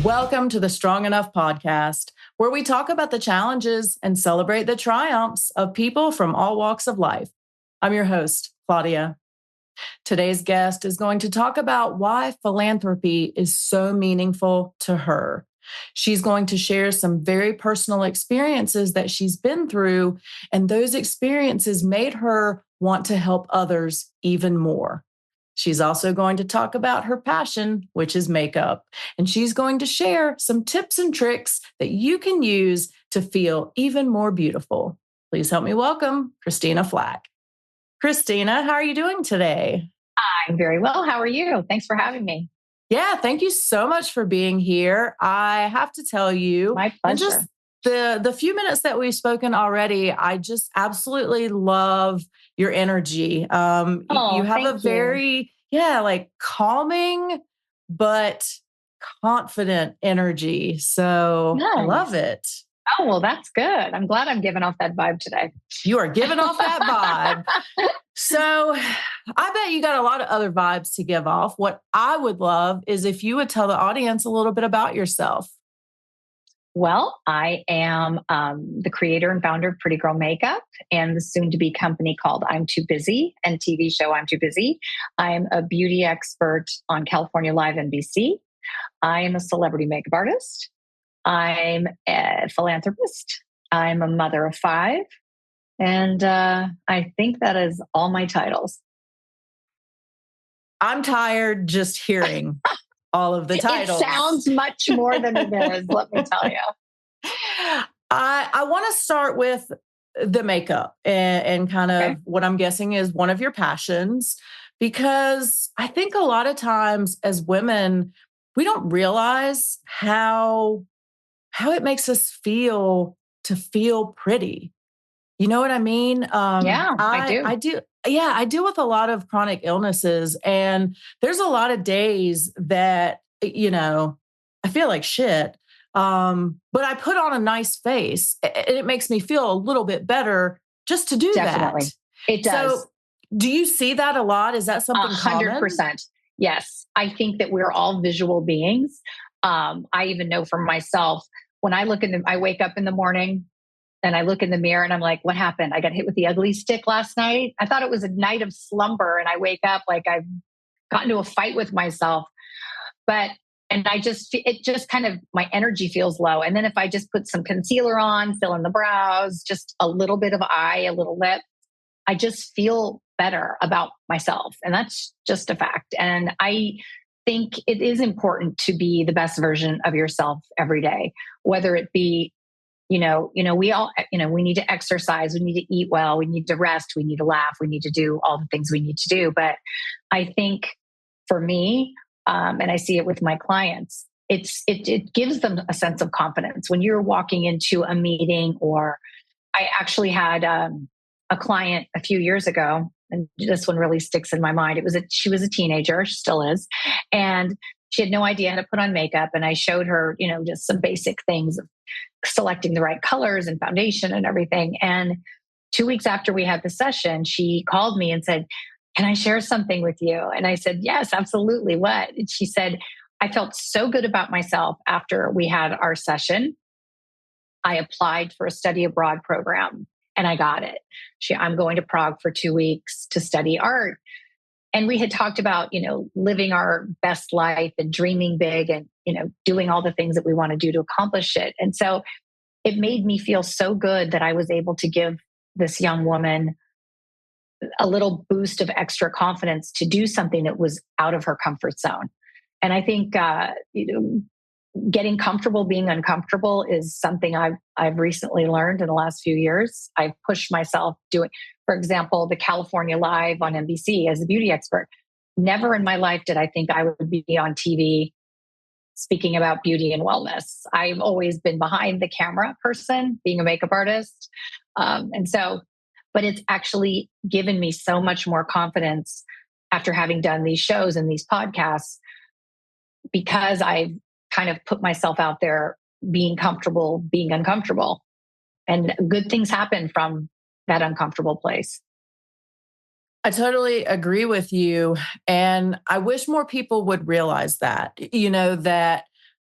Welcome to the Strong Enough podcast, where we talk about the challenges and celebrate the triumphs of people from all walks of life. I'm your host, Claudia. Today's guest is going to talk about why philanthropy is so meaningful to her. She's going to share some very personal experiences that she's been through, and those experiences made her want to help others even more. She's also going to talk about her passion, which is makeup, and she's going to share some tips and tricks that you can use to feel even more beautiful. Please help me welcome Christina Flach. Christina, how are you doing today? I'm very well. How are you? Thanks for having me. Yeah, thank you so much for being here. I have to tell you, my pleasure. Just the few minutes that we've spoken already, I just absolutely love your energy. You have a very, calming but confident energy. So nice. I love it. Oh, well, that's good. I'm glad I'm giving off that vibe today. You are giving off that vibe. So I bet you got a lot of other vibes to give off. What I would love is if you would tell the audience a little bit about yourself. Well, I am the creator and founder of Pretty Girl Makeup and the soon-to-be company called I'm Too Busy and TV show I'm Too Busy. I'm a beauty expert on California Live NBC. I am a celebrity makeup artist. I'm a philanthropist. I'm a mother of 5. And I think that is all my titles. I'm tired just hearing all of the titles. It sounds much more than it is, let me tell you. I want to start with the makeup and kind of what I'm guessing is one of your passions, because I think a lot of times as women, we don't realize how it makes us feel to feel pretty. You know what I mean? Yeah, I do. I do. Yeah, I deal with a lot of chronic illnesses, and there's a lot of days that, I feel like shit. But I put on a nice face and it makes me feel a little bit better just to do Definitely. that. It does. So do you see that a lot? Is that something 100%? Common? Yes. I think that we're all visual beings. I even know for myself, when I wake up in the morning and I look in the mirror and I'm like, what happened? I got hit with the ugly stick last night. I thought it was a night of slumber and I wake up like I've gotten into a fight with myself. It just kind of, my energy feels low. And then if I just put some concealer on, fill in the brows, just a little bit of eye, a little lip, I just feel better about myself. And that's just a fact. And I think it is important to be the best version of yourself every day, whether it be, we all, we need to exercise, we need to eat well, we need to rest, we need to laugh, we need to do all the things we need to do. But I think for me, and I see it with my clients, it gives them a sense of confidence when you're walking into a meeting. Or I actually had a client a few years ago, and this one really sticks in my mind. She was a teenager, she still is, and she had no idea how to put on makeup. And I showed her, just some basic things of selecting the right colors and foundation and everything. And 2 weeks after we had the session, she called me and said, can I share something with you? And I said, yes, absolutely. What? And she said, I felt so good about myself after we had our session. I applied for a study abroad program and I got it. I'm going to Prague for 2 weeks to study art. And we had talked about, living our best life and dreaming big and, doing all the things that we want to do to accomplish it. And so it made me feel so good that I was able to give this young woman a little boost of extra confidence to do something that was out of her comfort zone. And I think, getting comfortable being uncomfortable is something I've recently learned in the last few years. I've pushed myself doing, for example, the California Live on NBC as a beauty expert. Never in my life did I think I would be on TV speaking about beauty and wellness. I've always been behind the camera person, being a makeup artist. But it's actually given me so much more confidence after having done these shows and these podcasts, because I've kind of put myself out there being comfortable, being uncomfortable. And good things happen from that uncomfortable place. I totally agree with you. And I wish more people would realize that, that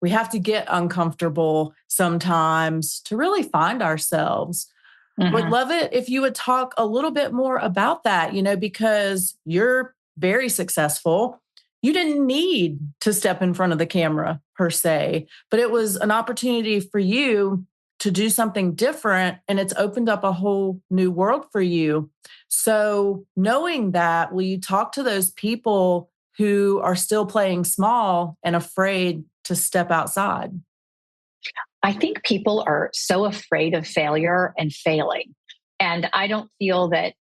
we have to get uncomfortable sometimes to really find ourselves. Would Mhm. love it if you would talk a little bit more about that, because you're very successful. You didn't need to step in front of the camera per se, but it was an opportunity for you to do something different, and it's opened up a whole new world for you. So, knowing that, will you talk to those people who are still playing small and afraid to step outside? I think people are so afraid of failure and failing. And I don't feel that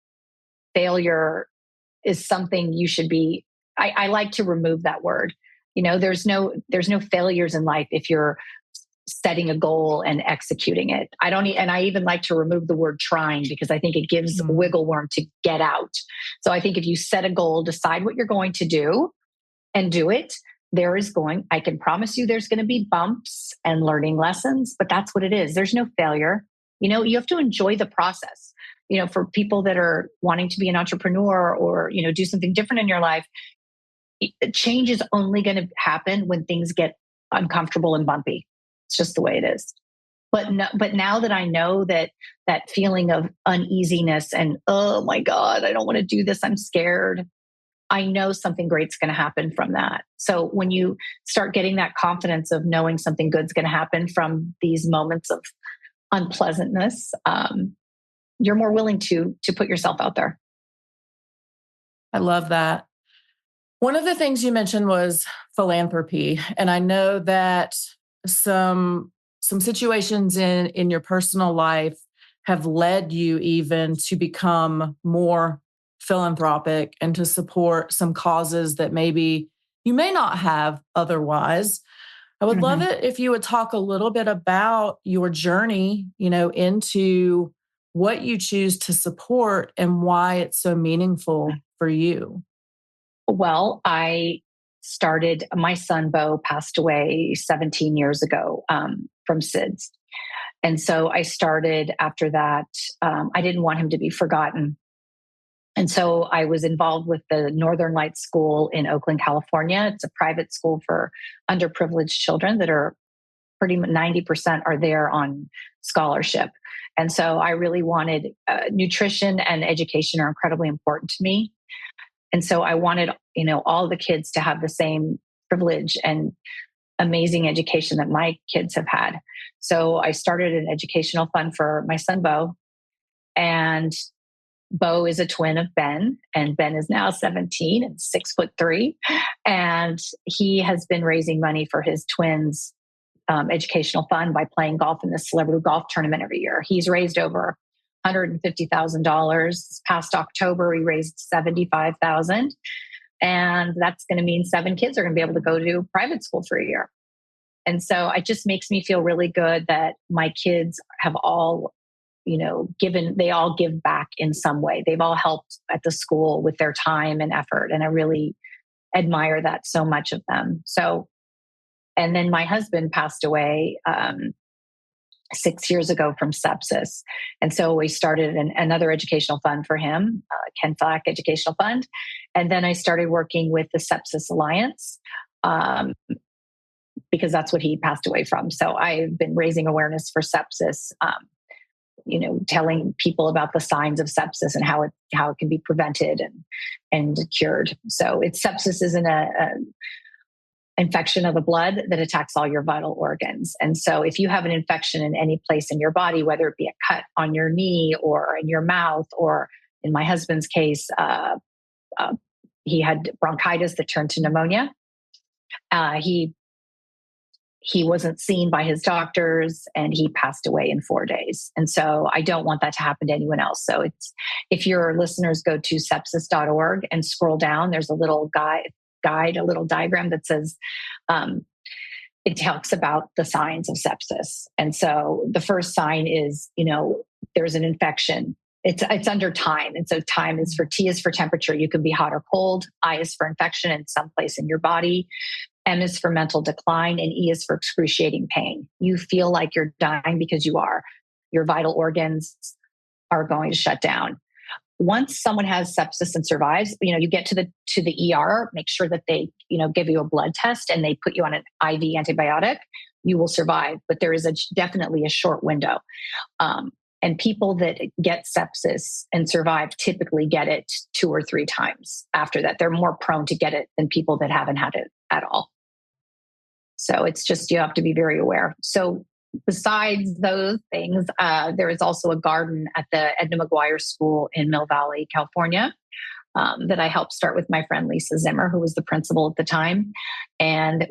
failure is something you should be. I like to remove that word. There's no failures in life if you're setting a goal and executing it. And I even like to remove the word trying, because I think it gives Mm. wiggle room to get out. So I think if you set a goal, decide what you're going to do and do it, I can promise you there's going to be bumps and learning lessons, but that's what it is. There's no failure. You have to enjoy the process. For people that are wanting to be an entrepreneur or, do something different in your life, change is only going to happen when things get uncomfortable and bumpy. It's just the way it is. But no, but now that I know that feeling of uneasiness and, oh my God, I don't want to do this, I'm scared, I know something great's going to happen from that. So when you start getting that confidence of knowing something good's going to happen from these moments of unpleasantness, you're more willing to put yourself out there. I love that. One of the things you mentioned was philanthropy, and I know that some some situations in your personal life have led you even to become more philanthropic and to support some causes that maybe you may not have otherwise. I would love Mhm. it if you would talk a little bit about your journey, into what you choose to support and why it's so meaningful for you. Well, my son Bo passed away 17 years ago from SIDS. And so I started after that. I didn't want him to be forgotten. And so I was involved with the Northern Lights School in Oakland, California. It's a private school for underprivileged children that are pretty much 90% are there on scholarship. And so I really wanted nutrition and education are incredibly important to me. And so I wanted, all the kids to have the same privilege and amazing education that my kids have had. So I started an educational fund for my son, Bo. And Bo is a twin of Ben, and Ben is now 17 and 6'3". And he has been raising money for his twins' educational fund by playing golf in the celebrity golf tournament every year. He's raised over $150,000. This past October, we raised $75,000. And that's going to mean 7 kids are going to be able to go to private school for a year. And so it just makes me feel really good that my kids have all, they all give back in some way. They've all helped at the school with their time and effort. And I really admire that so much of them. So, and then my husband passed away 6 years ago from sepsis. And so we started another educational fund for him, Ken Flach Educational Fund. And then I started working with the Sepsis Alliance because that's what he passed away from. So I've been raising awareness for sepsis, telling people about the signs of sepsis and how it can be prevented and cured. So sepsis isn't a infection of the blood that attacks all your vital organs. And so if you have an infection in any place in your body, whether it be a cut on your knee or in your mouth, or in my husband's case, he had bronchitis that turned to pneumonia. He wasn't seen by his doctors and he passed away in 4 days. And so I don't want that to happen to anyone else. So if your listeners go to sepsis.org and scroll down, there's a little guide, a little diagram that says, it talks about the signs of sepsis. And so the first sign is, there's an infection. It's under time. And so T is for temperature. You can be hot or cold. I is for infection in some place in your body. M is for mental decline, and E is for excruciating pain. You feel like you're dying because you are. Your vital organs are going to shut down. once someone has sepsis and survives, you get to the ER, make sure that they, give you a blood test and they put you on an IV antibiotic, you will survive. But there is definitely a short window. And people that get sepsis and survive typically get it 2 or 3 times after that. They're more prone to get it than people that haven't had it at all. So it's just, you have to be very aware. So besides those things, there is also a garden at the Edna McGuire School in Mill Valley, California, that I helped start with my friend Lisa Zimmer, who was the principal at the time. And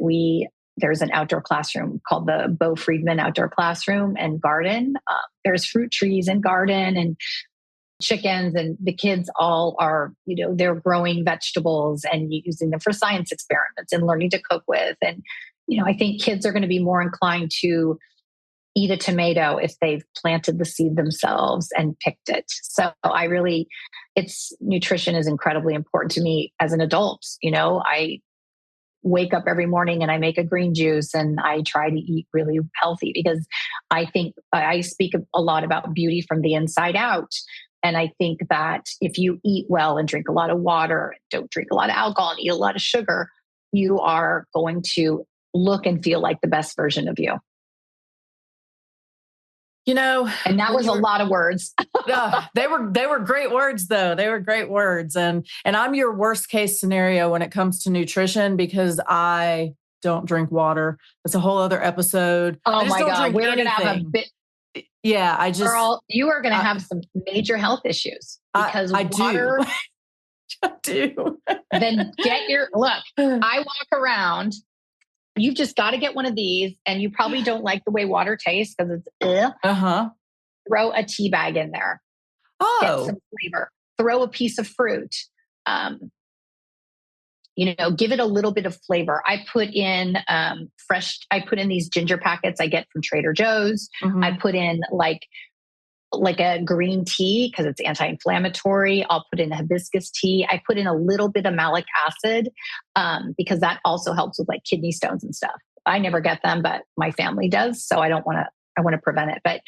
there's an outdoor classroom called the Bo Friedman Outdoor Classroom and Garden. There's fruit trees and garden and chickens, and the kids all are, they're growing vegetables and using them for science experiments and learning to cook with. And, I think kids are going to be more inclined to eat a tomato if they've planted the seed themselves and picked it. So nutrition is incredibly important to me as an adult. I wake up every morning and I make a green juice and I try to eat really healthy because I think I speak a lot about beauty from the inside out. And I think that if you eat well and drink a lot of water, don't drink a lot of alcohol and eat a lot of sugar, you are going to look and feel like the best version of you. And that was a lot of words. They were great words though. They were great words. And I'm your worst case scenario when it comes to nutrition because I don't drink water. It's a whole other episode. Oh my God. We're going to have a bit. Yeah. Girl, you are going to have some major health issues because water. I do. Then look, I walk around. You've just got to get one of these, and you probably don't like the way water tastes because it's Throw a tea bag in there. Get some flavor. Throw a piece of fruit. Give it a little bit of flavor. I put in these ginger packets I get from Trader Joe's. Mm-hmm. I put in like a green tea because it's anti-inflammatory. I'll put in a hibiscus tea. I put in a little bit of malic acid because that also helps with like kidney stones and stuff. I never get them, but my family does. So I want to prevent it. But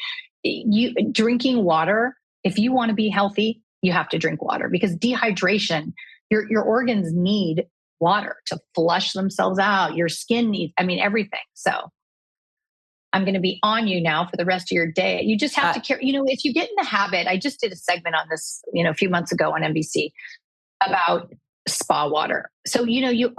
drinking water, if you want to be healthy, you have to drink water because dehydration, your organs need water to flush themselves out. Your skin needs, everything. So I'm going to be on you now for the rest of your day. You just have to care. If you get in the habit, I just did a segment on this, a few months ago on NBC about spa water. So,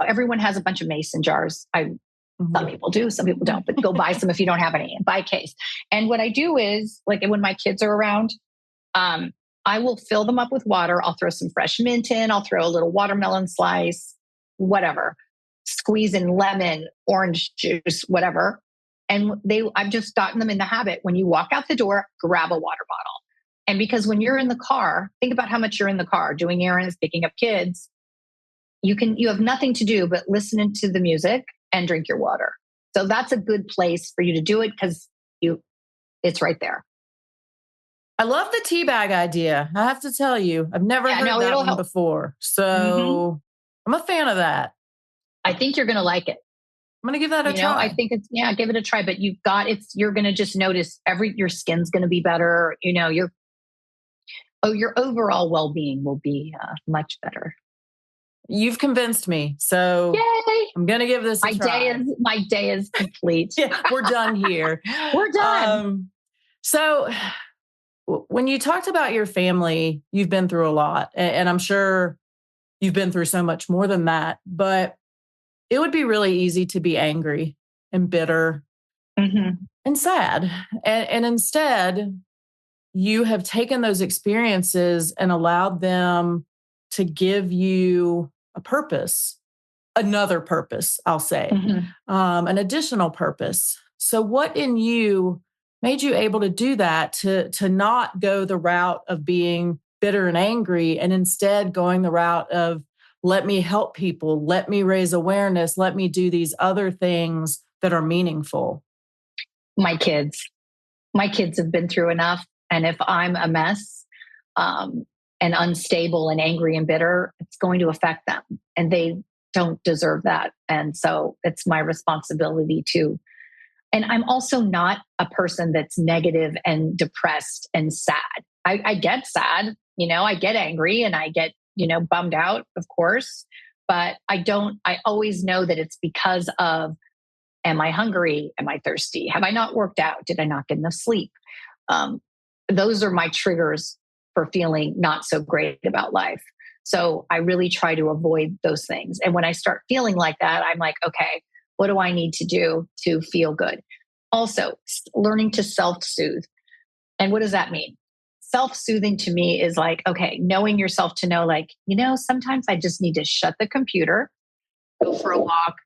everyone has a bunch of mason jars. Some people do, some people don't, but go buy some if you don't have any, buy a case. And what I do is like when my kids are around, I will fill them up with water. I'll throw some fresh mint in. I'll throw a little watermelon slice, whatever, squeeze in lemon, orange juice, whatever. And I've just gotten them in the habit. When you walk out the door, grab a water bottle. And because when you're in the car, think about how much you're in the car doing errands, picking up kids. You have nothing to do but listen to the music and drink your water. So that's a good place for you to do it because it's right there. I love the tea bag idea. I have to tell you, I've never heard that one before. So I'm a fan of that. I think you're going to like it. I'm going to give that a try. I think give it a try, but you're going to just notice your skin's going to be better. Your overall well-being will be much better. You've convinced me. So yay! I'm going to give this a try. My day is complete. Yeah, we're done here. We're done. So when you talked about your family, you've been through a lot, and I'm sure you've been through so much more than that, but it would be really easy to be angry and bitter and sad. And instead, you have taken those experiences and allowed them to give you a purpose, another purpose, I'll say, an additional purpose. So what in you made you able to do that, to not go the route of being bitter and angry and instead going the route of, let me help people, let me raise awareness, let me do these other things that are meaningful? My kids have been through enough. And if I'm a mess and unstable and angry and bitter, it's going to affect them. And they don't deserve that. And so it's my responsibility to. And I'm also not a person that's negative and depressed and sad. I get sad. I get angry and I get, bummed out, of course, but I always know that it's because of, am I hungry? Am I thirsty? Have I not worked out? Did I not get enough sleep? Those are my triggers for feeling not so great about life. So I really try to avoid those things. And when I start feeling like that, I'm like, okay, what do I need to do to feel good? Also, learning to self-soothe. And what does that mean? Self-soothing to me is like, okay, knowing yourself to know, like, sometimes I just need to shut the computer, go for a walk,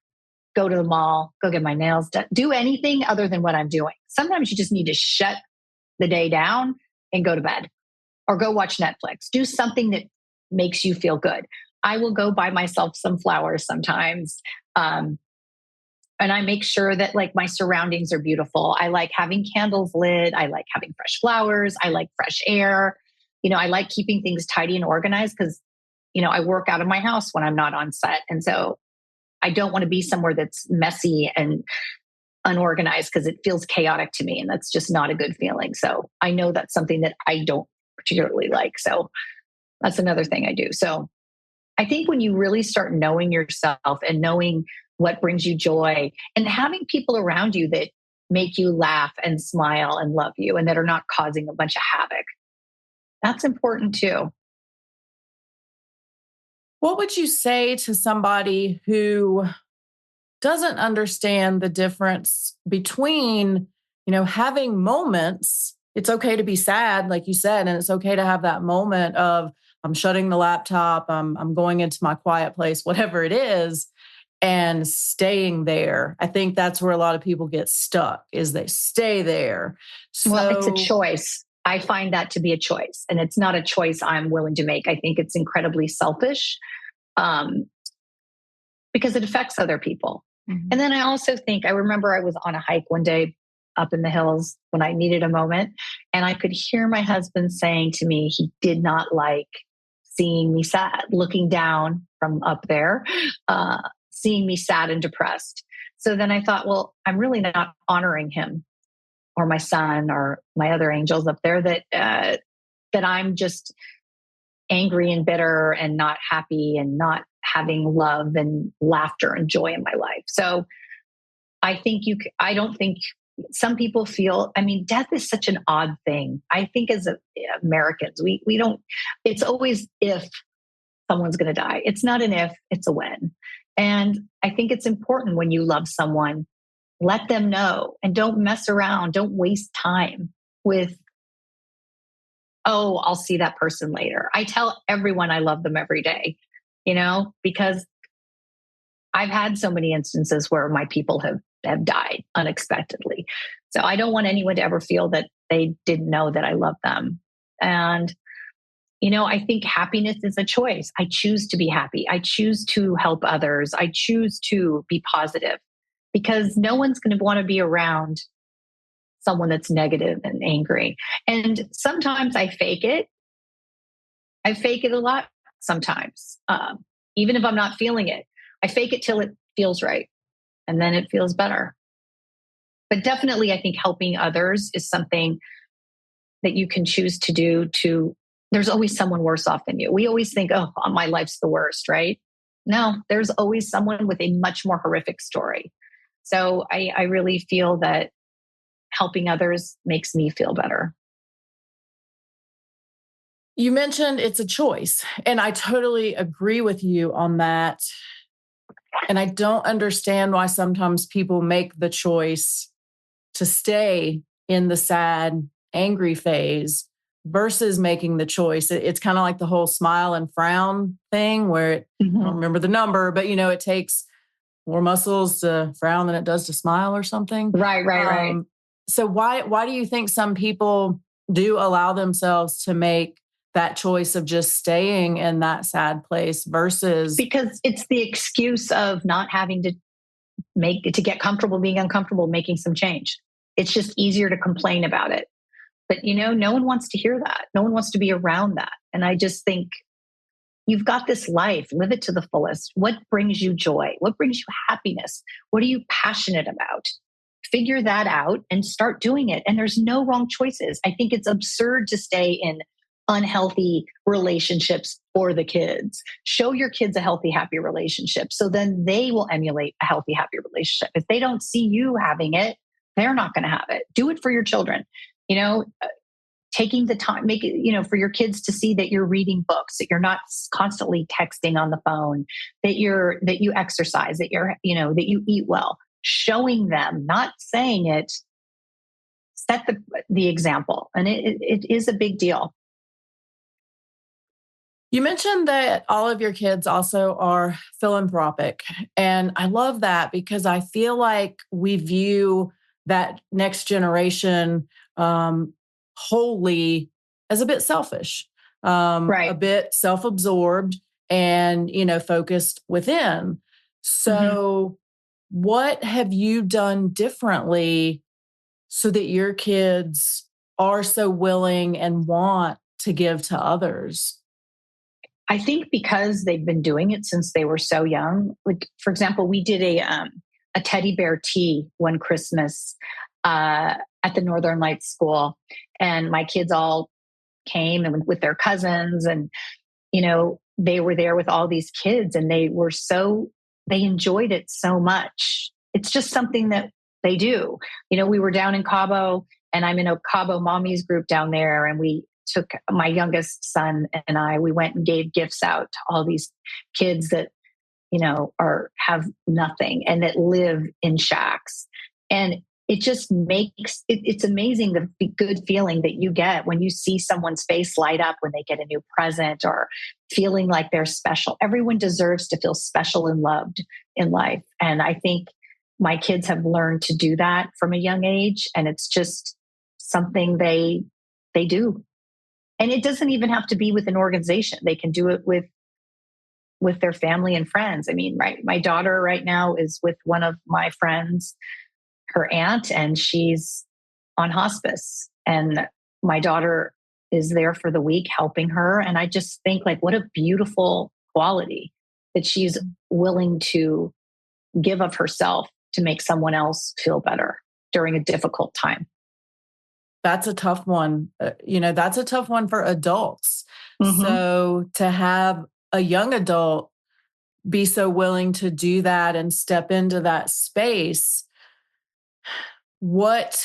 go to the mall, go get my nails done, do anything other than what I'm doing. Sometimes you just need to shut the day down and go to bed or go watch Netflix. Do something that makes you feel good. I will go buy myself some flowers sometimes. And I make sure that like my surroundings are beautiful. I like having candles lit. I like having fresh flowers. I like fresh air. I like keeping things tidy and organized because, I work out of my house when I'm not on set. And so I don't want to be somewhere that's messy and unorganized because it feels chaotic to me. And that's just not a good feeling. So I know that's something that I don't particularly like. So that's another thing I do. So I think when you really start knowing yourself and knowing what brings you joy and having people around you that make you laugh and smile and love you and that are not causing a bunch of havoc, that's important too. What would you say to somebody who doesn't understand the difference between, having moments? It's okay to be sad, like you said, and it's okay to have that moment of I'm shutting the laptop, I'm going into my quiet place, whatever it is, and staying there. I think that's where a lot of people get stuck, is they stay there. Well, it's a choice. I find that to be a choice, and it's not a choice I'm willing to make. I think it's incredibly selfish because it affects other people. Mm-hmm. And then I also think, I remember I was on a hike one day up in the hills when I needed a moment, and I could hear my husband saying to me, he did not like seeing me sad, looking down from up there, seeing me sad and depressed. So then I thought, well, I'm really not honoring him or my son or my other angels up there, that I'm just angry and bitter and not happy and not having love and laughter and joy in my life. So I don't think some people feel, death is such an odd thing. I think as Americans, we don't, it's always if someone's going to die. It's not an if, it's a when. And I think it's important when you love someone, let them know and don't mess around. Don't waste time with, oh, I'll see that person later. I tell everyone I love them every day, because I've had so many instances where my people have died unexpectedly. So I don't want anyone to ever feel that they didn't know that I love them. And, I think happiness is a choice. I choose to be happy. I choose to help others. I choose to be positive because no one's going to want to be around someone that's negative and angry. And sometimes I fake it. I fake it a lot sometimes. Even if I'm not feeling it, I fake it till it feels right. And then it feels better. But definitely, I think helping others is something that you can choose to do. There's always someone worse off than you. We always think, oh, my life's the worst, right? No, there's always someone with a much more horrific story. So I really feel that helping others makes me feel better. You mentioned it's a choice, and I totally agree with you on that. And I don't understand why sometimes people make the choice to stay in the sad, angry phase versus making the choice. It's kind of like the whole smile and frown thing where I don't remember the number, but it takes more muscles to frown than it does to smile or something. Right. So why do you think some people do allow themselves to make that choice of just staying in that sad place versus? Because it's the excuse of not having to get comfortable being uncomfortable, making some change. It's just easier to complain about it. But, no one wants to hear that. No one wants to be around that. And I just think you've got this life, live it to the fullest. What brings you joy? What brings you happiness? What are you passionate about? Figure that out and start doing it. And there's no wrong choices. I think it's absurd to stay in unhealthy relationships for the kids. Show your kids a healthy, happy relationship. So then they will emulate a healthy, happy relationship. If they don't see you having it, they're not going to have it. Do it for your children. Taking the time, make it, for your kids to see that you're reading books, that you're not constantly texting on the phone, that you exercise, that that you eat well. Showing them, not saying it, set the example. And it is a big deal. You mentioned that all of your kids also are philanthropic. And I love that because I feel like we view that next generation wholly as a bit selfish, Right. a bit self-absorbed and, focused within. So what have you done differently so that your kids are so willing and want to give to others? I think because they've been doing it since they were so young. Like, for example, we did a teddy bear tea one Christmas at the Northern Lights School, and my kids all came and with their cousins, and they were there with all these kids, and they enjoyed it so much. It's just something that they do. We were down in Cabo, and I'm in a Cabo mommies group down there, and we took my youngest son and we went and gave gifts out to all these kids that, have nothing and that live in shacks. And it just it's amazing the good feeling that you get when you see someone's face light up when they get a new present or feeling like they're special. Everyone deserves to feel special and loved in life. And I think my kids have learned to do that from a young age. And it's just something they do. And it doesn't even have to be with an organization. They can do it with their family and friends. I mean, right. My daughter right now is with one of my friends, her aunt, and she's on hospice. And my daughter is there for the week helping her. And I just think, like, what a beautiful quality that she's willing to give of herself to make someone else feel better during a difficult time. That's a tough one. That's a tough one for adults. So to have a young adult be so willing to do that and step into that space, what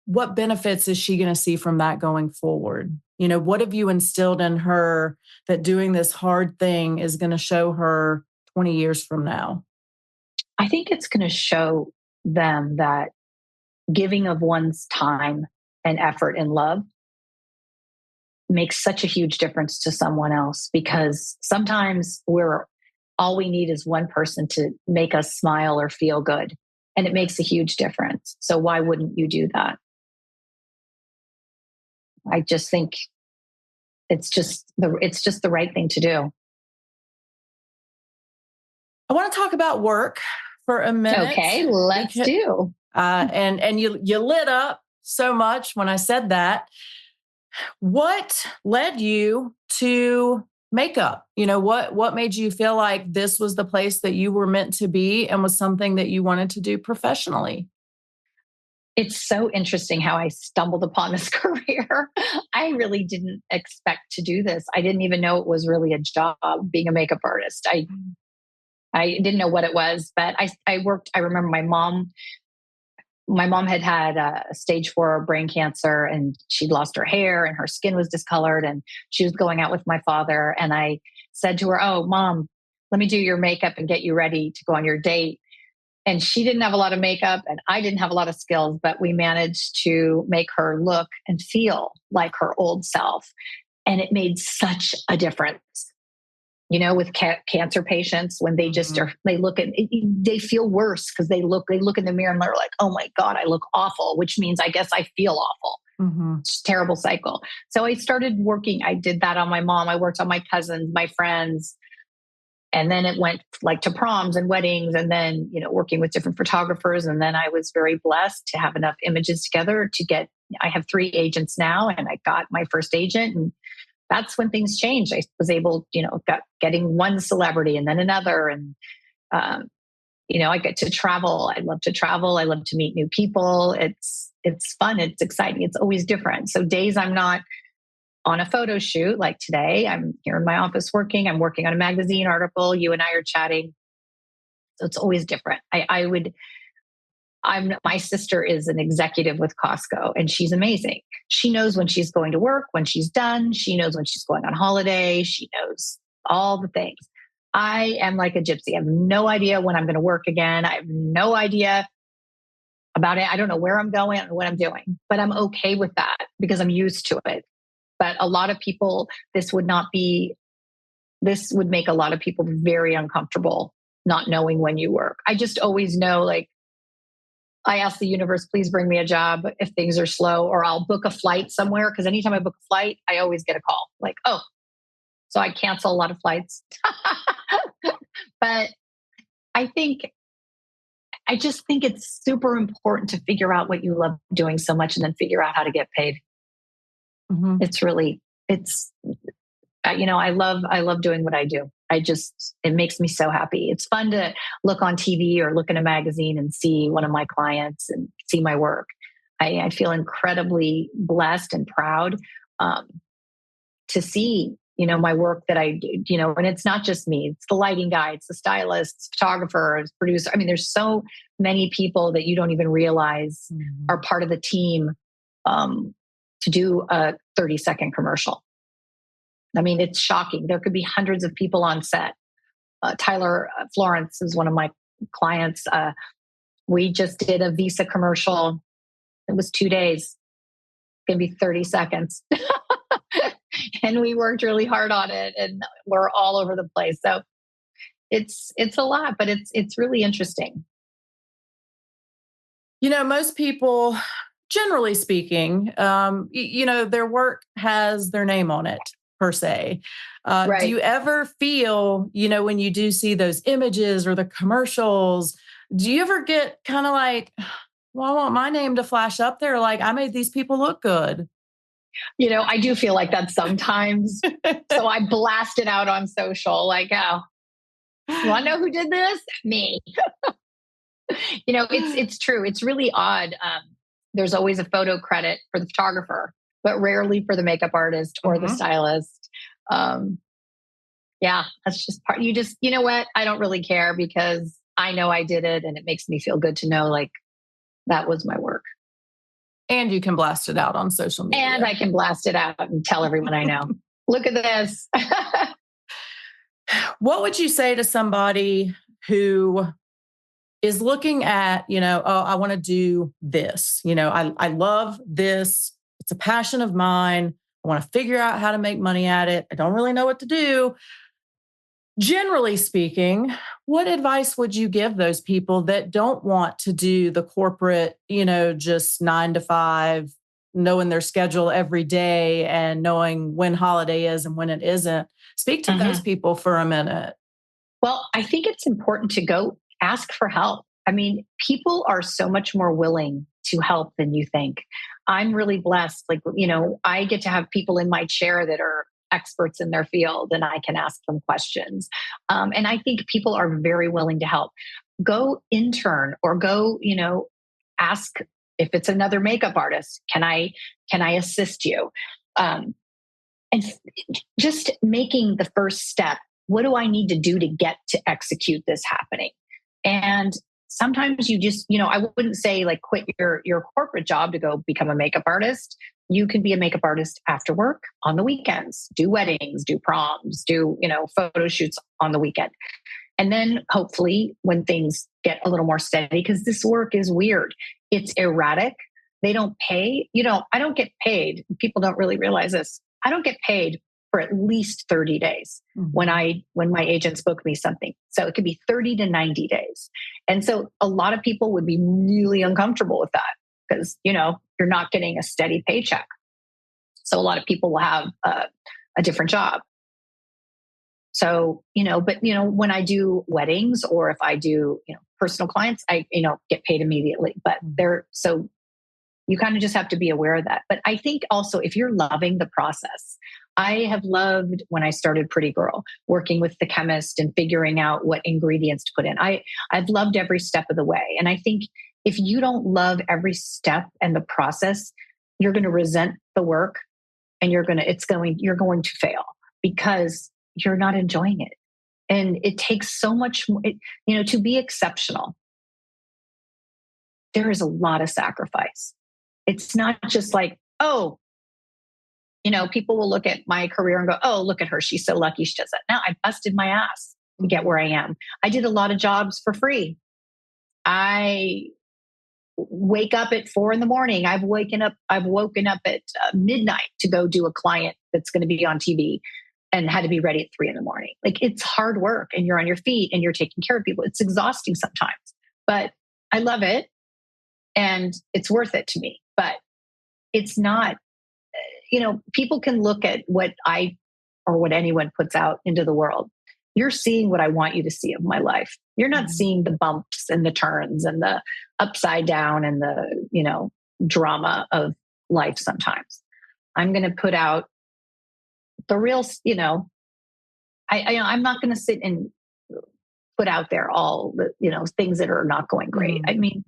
benefits is she going to see from that going forward? What have you instilled in her that doing this hard thing is going to show her 20 years from now? I think it's going to show them that giving of one's time and effort and love makes such a huge difference to someone else, because sometimes all we need is one person to make us smile or feel good, and it makes a huge difference. So why wouldn't you do that? I just think it's just the right thing to do. I want to talk about work for a minute. Okay, let's do. And you lit up so much when I said that. What led you to makeup? What made you feel like this was the place that you were meant to be and was something that you wanted to do professionally? It's so interesting how I stumbled upon this career. I really didn't expect to do this. I didn't even know it was really a job, being a makeup artist. I didn't know what it was, but I worked. I remember my mom had a stage 4 brain cancer, and she'd lost her hair and her skin was discolored, and she was going out with my father. And I said to her, "Oh, Mom, let me do your makeup and get you ready to go on your date." And she didn't have a lot of makeup and I didn't have a lot of skills, but we managed to make her look and feel like her old self. And it made such a difference. With cancer patients, when they just they feel worse because they look in the mirror and they're like, "Oh my God, I look awful," which means I guess I feel awful. It's a terrible cycle. So I started working. I did that on my mom. I worked on my cousins, my friends. And then it went like to proms and weddings, and then, working with different photographers. And then I was very blessed to have enough images together I have 3 agents now, and I got my first agent, and that's when things changed. I was able, getting one celebrity and then another. And, I get to travel. I love to travel. I love to meet new people. It's fun. It's exciting. It's always different. So days I'm not on a photo shoot, like today, I'm here in my office working, I'm working on a magazine article, you and I are chatting. So it's always different. My sister is an executive with Costco and she's amazing. She knows when she's going to work, when she's done. She knows when she's going on holiday. She knows all the things. I am like a gypsy. I have no idea when I'm going to work again. I have no idea about it. I don't know where I'm going, I don't know what I'm doing, but I'm okay with that because I'm used to it. But a lot of people, this would make a lot of people very uncomfortable not knowing when you work. I just always know, like, I ask the universe, please bring me a job if things are slow, or I'll book a flight somewhere. Because anytime I book a flight, I always get a call like, oh, so I cancel a lot of flights. But I just think it's super important to figure out what you love doing so much and then figure out how to get paid. Mm-hmm. I love doing what I do. It makes me so happy. It's fun to look on TV or look in a magazine and see one of my clients and see my work. I feel incredibly blessed and proud to see, my work that I do, and it's not just me. It's the lighting guy, it's the stylists, photographers, producer. I mean, there's so many people that you don't even realize are part of the team to do a 30-second commercial. I mean, it's shocking. There could be hundreds of people on set. Tyler Florence is one of my clients. We just did a Visa commercial. It was 2 days. It's going to be 30 seconds. And we worked really hard on it and we're all over the place. So it's a lot, but it's really interesting. Most people, generally speaking, their work has their name on it, per se. Right. Do you ever feel, when you do see those images or the commercials, do you ever get kind of like, well, I want my name to flash up there? Like, I made these people look good. I do feel like that sometimes. So I blast it out on social, like, oh, you want to know who did this? Me. It's true. It's really odd. There's always a photo credit for the photographer, but rarely for the makeup artist or the stylist. Yeah, that's just part. You know what? I don't really care because I know I did it and it makes me feel good to know like that was my work. And you can blast it out on social media. And I can blast it out and tell everyone I know. Look at this. What would you say to somebody who is looking at, I want to do this. I love this. It's a passion of mine. I want to figure out how to make money at it. I don't really know what to do. Generally speaking, what advice would you give those people that don't want to do the corporate, just 9 to 5, knowing their schedule every day and knowing when holiday is and when it isn't? Speak to those people for a minute. Well, I think it's important to go ask for help. I mean, people are so much more willing to help than you think. I'm really blessed. Like, I get to have people in my chair that are experts in their field and I can ask them questions. And I think people are very willing to help. Go intern or go, ask if it's another makeup artist, can I assist you? And just making the first step. What do I need to do to get to execute this happening? And sometimes you just, I wouldn't say like quit your corporate job to go become a makeup artist. You can be a makeup artist after work, on the weekends, do weddings, do proms, do, photo shoots on the weekend. And then hopefully when things get a little more steady, because this work is weird, it's erratic. They don't pay, I don't get paid. People don't really realize this. I don't get paid for at least 30 days when my agents book me something. So it could be 30 to 90 days. And so a lot of people would be really uncomfortable with that because, you're not getting a steady paycheck. So a lot of people will have a different job. So, but, when I do weddings or if I do, personal clients, I, get paid immediately, but so you kind of just have to be aware of that. But I think also if you're loving the process, I have loved when I started Pretty Girl, working with the chemist and figuring out what ingredients to put in. I've loved every step of the way. And I think if you don't love every step and the process, you're going to resent the work and you're going to fail because you're not enjoying it. And it takes so much, to be exceptional. There is a lot of sacrifice. It's not just like, oh, people will look at my career and go, oh, look at her. She's so lucky she does that. No, I busted my ass to get where I am. I did a lot of jobs for free. I wake up at 4 a.m. I've woken up at midnight to go do a client that's going to be on TV and had to be ready at 3 a.m. Like, it's hard work and you're on your feet and you're taking care of people. It's exhausting sometimes, but I love it and it's worth it to me. But it's not, people can look at what what anyone puts out into the world. You're seeing what I want you to see of my life. You're not seeing the bumps and the turns and the upside down and the, drama of life sometimes. I'm going to put out the real, I'm not going to sit and put out there all the, things that are not going great. I mean,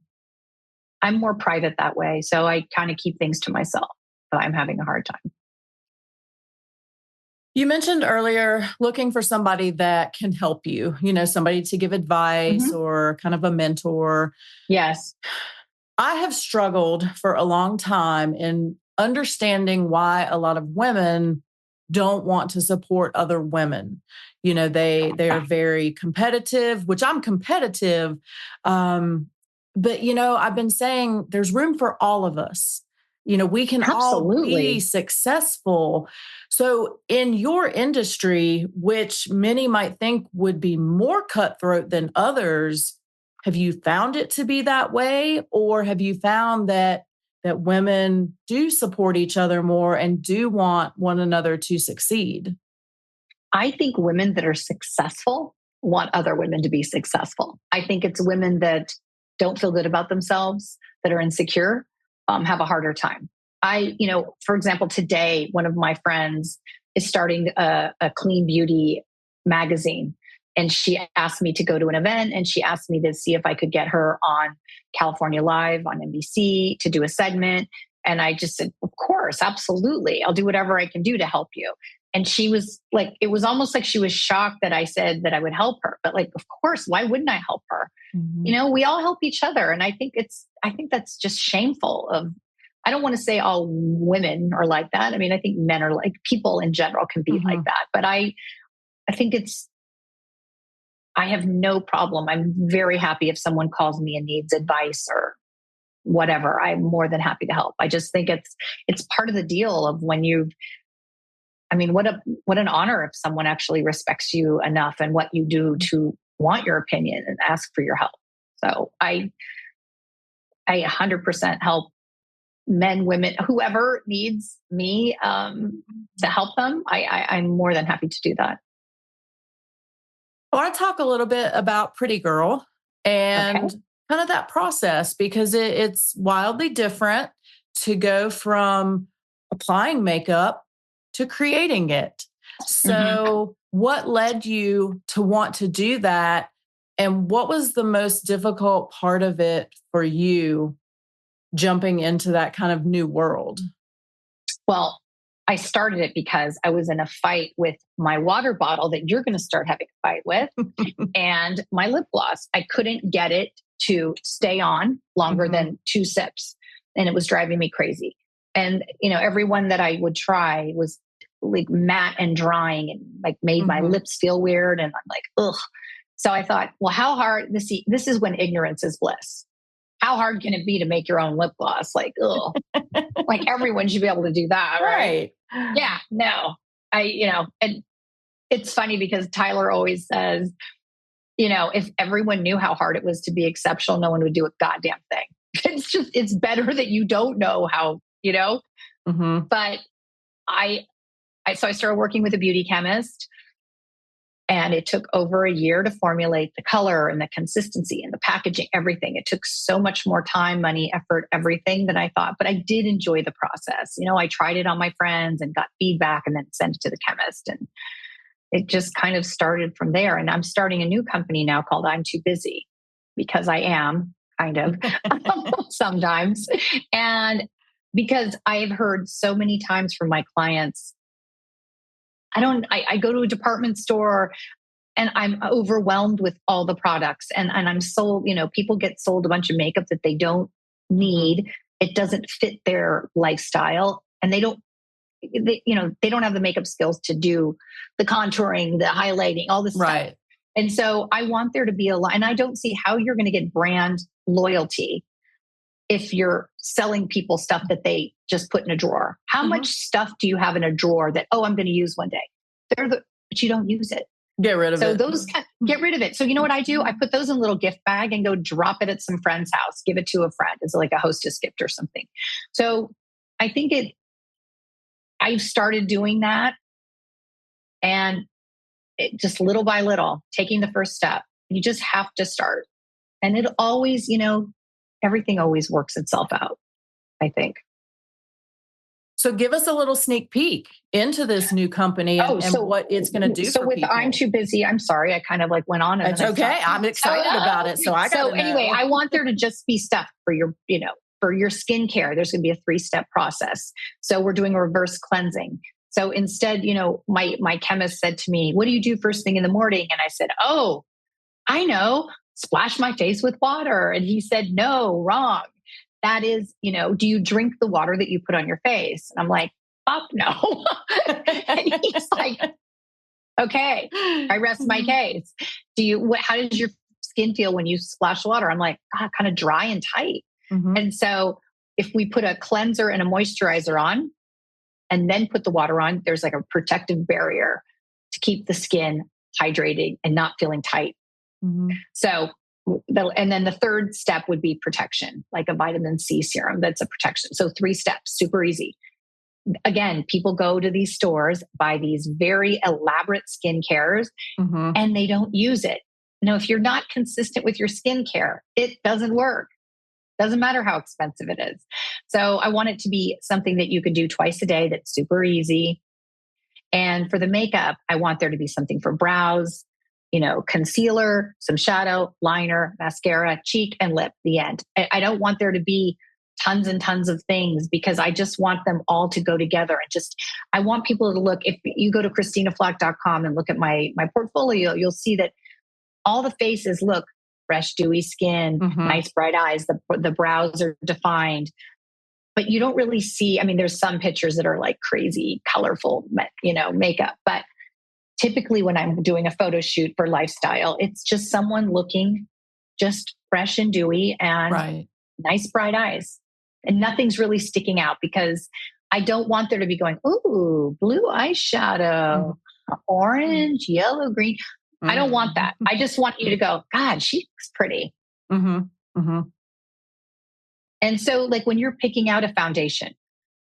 I'm more private that way. So I kind of keep things to myself, but I'm having a hard time. You mentioned earlier looking for somebody that can help you, somebody to give advice or kind of a mentor. Yes. I have struggled for a long time in understanding why a lot of women don't want to support other women. They are very competitive, which I'm competitive. But, I've been saying there's room for all of us. We can all be successful. So in your industry, which many might think would be more cutthroat than others, have you found it to be that way? Or have you found that women do support each other more and do want one another to succeed? I think women that are successful want other women to be successful. I think it's women that don't feel good about themselves, that are insecure, have a harder time. For example, today, one of my friends is starting a clean beauty magazine. And she asked me to go to an event and she asked me to see if I could get her on California Live on NBC to do a segment. And I just said, of course, absolutely. I'll do whatever I can do to help you. And she was like, it was almost like she was shocked that I said that I would help her. But like, of course, why wouldn't I help her? We all help each other. And I think that's just shameful I don't want to say all women are like that. I mean, I think men are like, people in general can be like that. But I think I have no problem. I'm very happy if someone calls me and needs advice or whatever. I'm more than happy to help. I just think it's part of the deal of when what an honor if someone actually respects you enough and what you do to want your opinion and ask for your help. So I 100% help men, women, whoever needs me to help them. I'm more than happy to do that. I want to talk a little bit about Pretty Girl and kind of that process, because it's wildly different to go from applying makeup to creating it. So what led you to want to do that? And what was the most difficult part of it for you jumping into that kind of new world? Well, I started it because I was in a fight with my water bottle that you're going to start having a fight with and my lip gloss. I couldn't get it to stay on longer than 2 sips. And it was driving me crazy. And, everyone that I would try was like matte and drying and like made my lips feel weird. And I'm like, ugh. So I thought, well, how hard, this is when ignorance is bliss. How hard can it be to make your own lip gloss? Like, ugh, like everyone should be able to do that. Right. Yeah, no, and it's funny because Tyler always says, if everyone knew how hard it was to be exceptional, no one would do a goddamn thing. It's better that you don't know how, but so I started working with a beauty chemist. And it took over a year to formulate the color and the consistency and the packaging, everything. It took so much more time, money, effort, everything than I thought. But I did enjoy the process. I tried it on my friends and got feedback and then sent it to the chemist. And it just kind of started from there. And I'm starting a new company now called I'm Too Busy, because I am kind of sometimes. And because I've heard so many times from my clients, I go to a department store and I'm overwhelmed with all the products and I'm sold, people get sold a bunch of makeup that they don't need. It doesn't fit their lifestyle and they don't have the makeup skills to do the contouring, the highlighting, all this stuff. And so I want there to be and I don't see how you're going to get brand loyalty if you're selling people stuff that they just put in a drawer. How much stuff do you have in a drawer that, I'm going to use one day? But you don't use it. Get rid of it. So get rid of it. So you know what I do? I put those in a little gift bag and go drop it at some friend's house, give it to a friend as like a hostess gift or something. So I think I've started doing that and it just little by little, taking the first step. You just have to start. And it always, everything always works itself out, I think. So give us a little sneak peek into this new company and what it's going to do for people. I'm too busy. I'm sorry. I kind of went on. It's okay. I'm excited about it. So anyway, I want there to just be stuff for your, for your skincare. There's going to be a 3-step process. So we're doing a reverse cleansing. So instead, my chemist said to me, what do you do first thing in the morning? And I said, I know, splash my face with water. And he said, no, wrong. That is, do you drink the water that you put on your face? And I'm like, fuck no. And he's like, okay, I rest my case. How does your skin feel when you splash water? I'm like, kind of dry and tight. And so if we put a cleanser and a moisturizer on and then put the water on, there's like a protective barrier to keep the skin hydrated and not feeling tight. So, and then the third step would be protection, like a vitamin C serum. That's a protection. So 3 steps, super easy. Again, people go to these stores, buy these very elaborate skincares, and they don't use it. If you're not consistent with your skincare, it doesn't work. Doesn't matter how expensive it is. So I want it to be something that you could do twice a day that's super easy. And for the makeup, I want there to be something for brows, concealer, some shadow, liner, mascara, cheek, and lip, the end. I don't want there to be tons and tons of things because I just want them all to go together. And I want people to look, if you go to ChristinaFlach.com and look at my portfolio, you'll see that all the faces look fresh, dewy skin, nice bright eyes, the brows are defined. But you don't really see, there's some pictures that are like crazy, colorful, makeup. But typically when I'm doing a photo shoot for lifestyle, it's just someone looking just fresh and dewy and nice bright eyes. And nothing's really sticking out because I don't want there to be going, ooh, blue eyeshadow, orange, yellow, green. I don't want that. I just want you to go, God, she looks pretty. And so when you're picking out a foundation,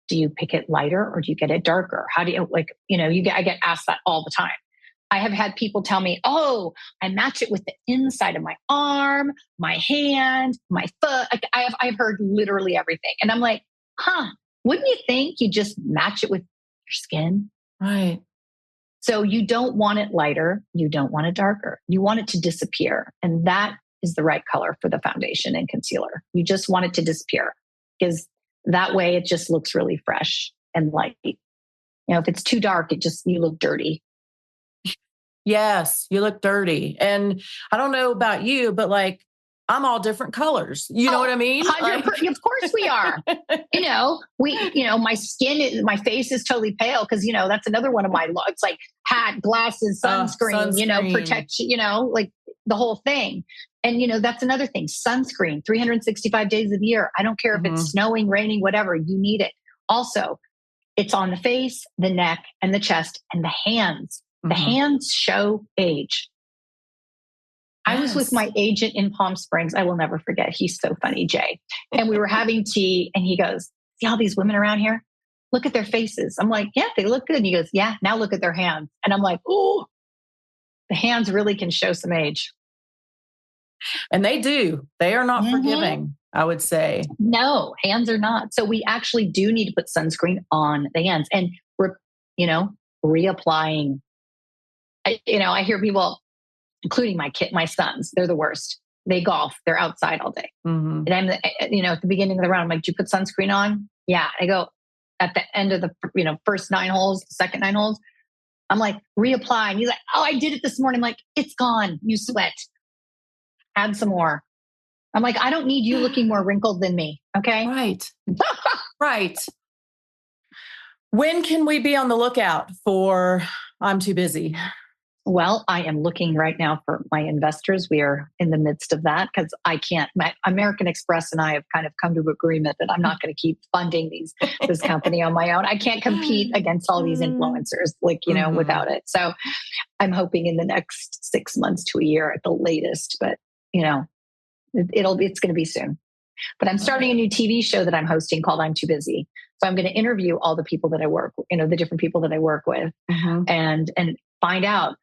do you pick it lighter or do you get it darker? How do you I get asked that all the time. I have had people tell me, I match it with the inside of my arm, my hand, my foot. I've heard literally everything. And I'm like, wouldn't you think you just match it with your skin? Right. So you don't want it lighter. You don't want it darker. You want it to disappear. And that is the right color for the foundation and concealer. You just want it to disappear because that way it just looks really fresh and light. If it's too dark, you look dirty. Yes, you look dirty. And I don't know about you, but I'm all different colors. You know what I mean? Of course we are. My skin, my face is totally pale because, that's another one of my looks. It's like hat, glasses, sunscreen, protection, the whole thing. And, that's another thing. Sunscreen, 365 days of the year. I don't care if it's snowing, raining, whatever, you need it. Also, it's on the face, the neck, and the chest, and the hands. The hands show age. I was with my agent in Palm Springs. I will never forget. He's so funny, Jay. And we were having tea and he goes, see all these women around here? Look at their faces. I'm like, yeah, they look good. And he goes, yeah, now look at their hands. And I'm like, oh, the hands really can show some age. And they do. They are not forgiving, I would say. No, hands are not. So we actually do need to put sunscreen on the hands and we're, reapplying. I hear people, including my sons, they're the worst. They golf. They're outside all day. And I'm, at the beginning of the round, I'm like, do you put sunscreen on? Yeah. I go at the end of the, first 9 holes, second 9 holes, I'm like, reapply. And he's like, oh, I did it this morning. I'm like, it's gone. You sweat. Add some more. I'm like, I don't need you looking more wrinkled than me. Okay. Right. Right. When can we be on the lookout for I'm too busy? Well, I am looking right now for my investors. We are in the midst of that because I can't. American Express and I have kind of come to agreement that I'm not going to keep funding this company on my own. I can't compete against all these influencers, without it. So I'm hoping in the next 6 months to a year at the latest, but it's going to be soon. But I'm starting a new TV show that I'm hosting called I'm Too Busy. So I'm going to interview all the people that I work, the different people that I work with, and find out,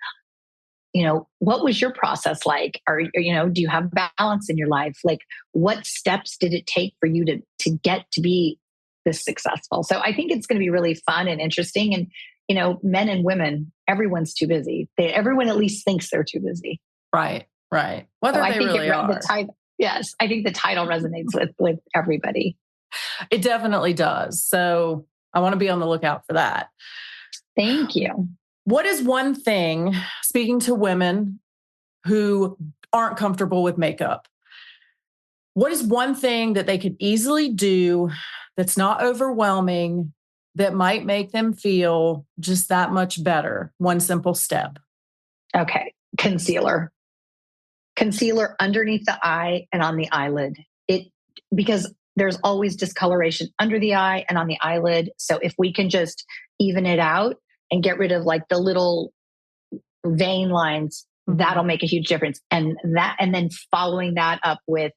what was your process like? Do you have balance in your life? Like, what steps did it take for you to get to be this successful? So I think it's going to be really fun and interesting. And, men and women, everyone's too busy. Everyone at least thinks they're too busy. Right. Right. Whether they really are. Yes. I think the title resonates with everybody. It definitely does. So I want to be on the lookout for that. Thank you. What is one thing, speaking to women who aren't comfortable with makeup, what is one thing that they could easily do that's not overwhelming that might make them feel just that much better? One simple step. Okay. Concealer underneath the eye and on the eyelid. Because there's always discoloration under the eye and on the eyelid. So if we can just even it out and get rid of like the little vein lines, that'll make a huge difference. And then following that up with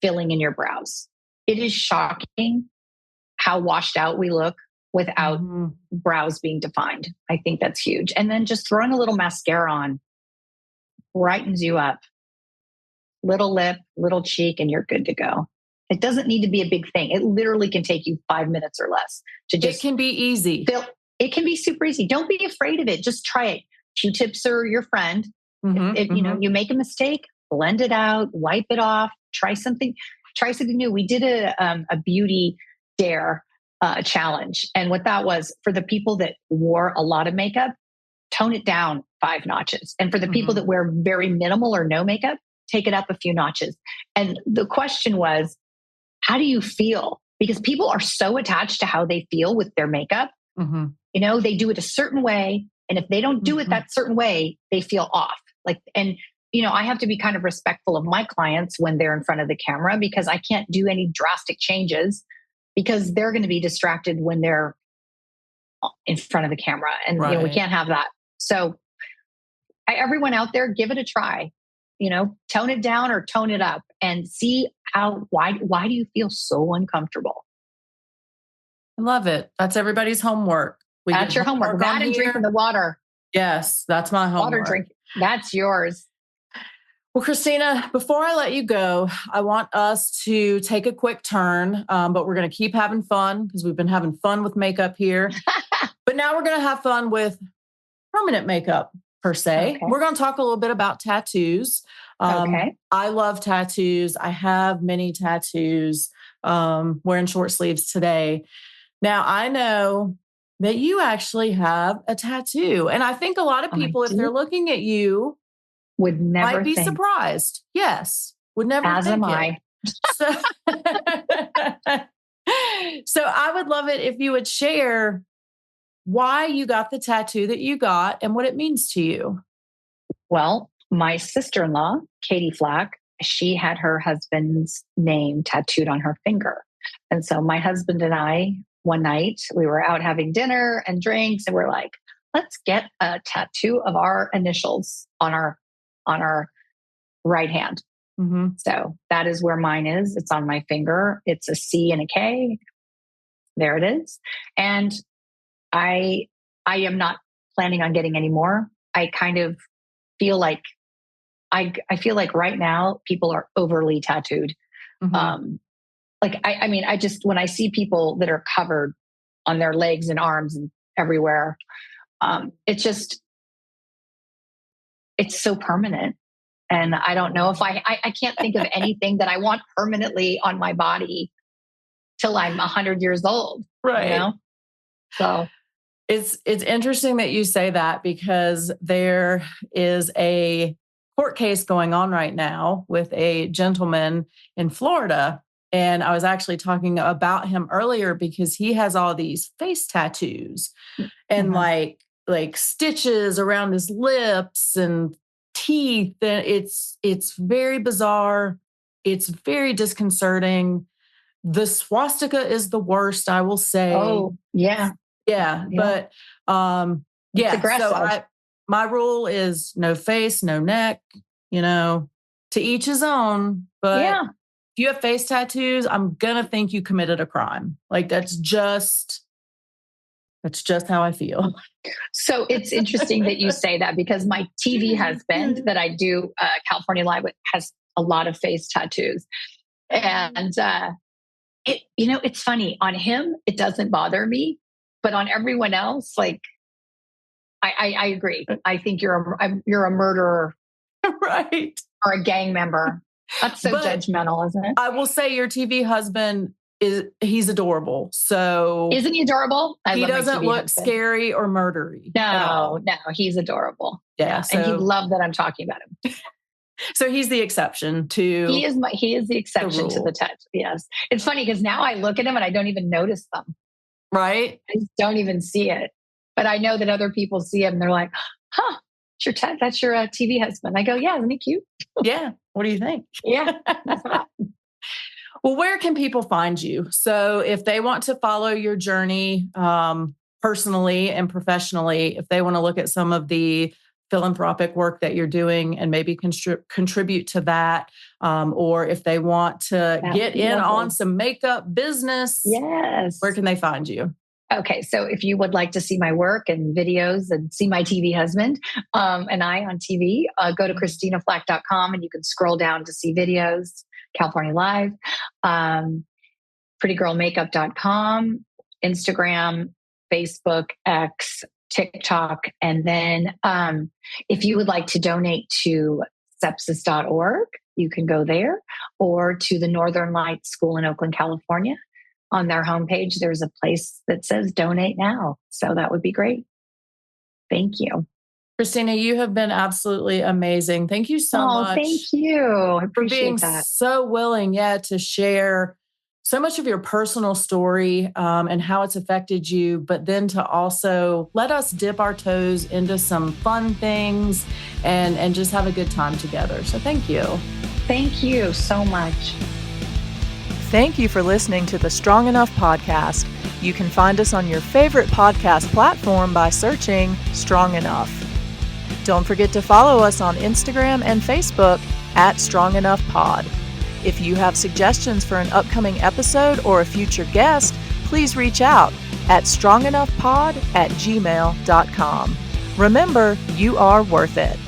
filling in your brows. It is shocking how washed out we look without brows being defined. I think that's huge. And then just throwing a little mascara on brightens you up. Little lip, little cheek, and you're good to go. It doesn't need to be a big thing. It literally can take you 5 minutes or less to just. It can be easy. It can be super easy. Don't be afraid of it. Just try it. Q-tips are your friend. If you make a mistake, blend it out, wipe it off, try something new. We did a beauty dare challenge. And what that was, for the people that wore a lot of makeup, tone it down 5 notches. And for the people that wear very minimal or no makeup, take it up a few notches. And the question was, how do you feel? Because people are so attached to how they feel with their makeup. They do it a certain way. And if they don't do it that certain way, they feel off. I have to be kind of respectful of my clients when they're in front of the camera, because I can't do any drastic changes because they're going to be distracted when they're in front of the camera. And, we can't have that. So everyone out there, give it a try. Tone it down or tone it up and see why do you feel so uncomfortable? I love it. That's everybody's homework. That's your homework. That and drinking the water. Yes, that's my homework. Water drink. That's yours. Well, Christina, before I let you go, I want us to take a quick turn, but we're going to keep having fun because we've been having fun with makeup here. But now we're going to have fun with permanent makeup. Per se. Okay. We're going to talk a little bit about tattoos. I love tattoos. I have many tattoos, wearing short sleeves today. Now, I know that you actually have a tattoo. And I think a lot of people, if they're looking at you, would never might be surprised. Yes. Would never As think am I. So, so I would love it if you would share why you got the tattoo that you got and what it means to you. Well, my sister-in-law, Katie Flach, she had her husband's name tattooed on her finger. And so my husband and I, one night, we were out having dinner and drinks, and we're like, let's get a tattoo of our initials on our right hand. So that is where mine is. It's on my finger. It's a C and a K. There it is. And I am not planning on getting any more. I kind of feel like I feel like right now people are overly tattooed. I just, when I see people that are covered on their legs and arms and everywhere, it's so permanent. And I don't know if I can't think of anything that I want permanently on my body till I'm 100 years old. Right. You know? So it's interesting that you say that, because there is a court case going on right now with a gentleman in Florida. And I was actually talking about him earlier because he has all these face tattoos and like stitches around his lips and teeth. And it's very bizarre. It's very disconcerting. The swastika is the worst, I will say. Oh, yeah. Yeah. But It's aggressive. So my rule is no face, no neck, to each his own. But if you have face tattoos, I'm going to think you committed a crime. Like that's just how I feel. So it's interesting that you say that, because my TV husband that I do California Live with has a lot of face tattoos. And it's funny. On him, it doesn't bother me. But on everyone else, like, I agree. I think you're a murderer. Right. Or a gang member. That's so judgmental, isn't it? I will say your TV husband he's adorable. So isn't he adorable? He doesn't look scary or murdery. No, he's adorable. Yeah. So, and he loved that I'm talking about him. So he's the exception to. He is the exception to the tattoo. Yes. It's funny because now I look at him and I don't even notice them. Right. I just don't even see it. But I know that other people see him and they're like, huh, that's your TV husband. I go, yeah, isn't he cute? Yeah. What do you think? Yeah. Well, where can people find you? So if they want to follow your journey personally and professionally, if they want to look at some of the philanthropic work that you're doing and maybe contribute to that, or if they want to get in on some makeup business, yes, where can they find you? Okay, so if you would like to see my work and videos and see my TV husband and I on TV, go to ChristinaFlach.com and you can scroll down to see videos, California Live, PrettyGirlMakeup.com, Instagram, Facebook, X, TikTok. And then if you would like to donate to sepsis.org, you can go there, or to the Northern Lights School in Oakland, California. On their homepage, there's a place that says donate now. So that would be great. Thank you. Christina, you have been absolutely amazing. Thank you so much. Thank you. I appreciate that. So willing, to share so much of your personal story and how it's affected you, but then to also let us dip our toes into some fun things and just have a good time together. So thank you. Thank you so much. Thank you for listening to the Strong Enough podcast. You can find us on your favorite podcast platform by searching Strong Enough. Don't forget to follow us on Instagram and Facebook at Strong Enough Pod. If you have suggestions for an episode or a future guest, please reach out at strongenoughpod@gmail.com. Remember, you are worth it.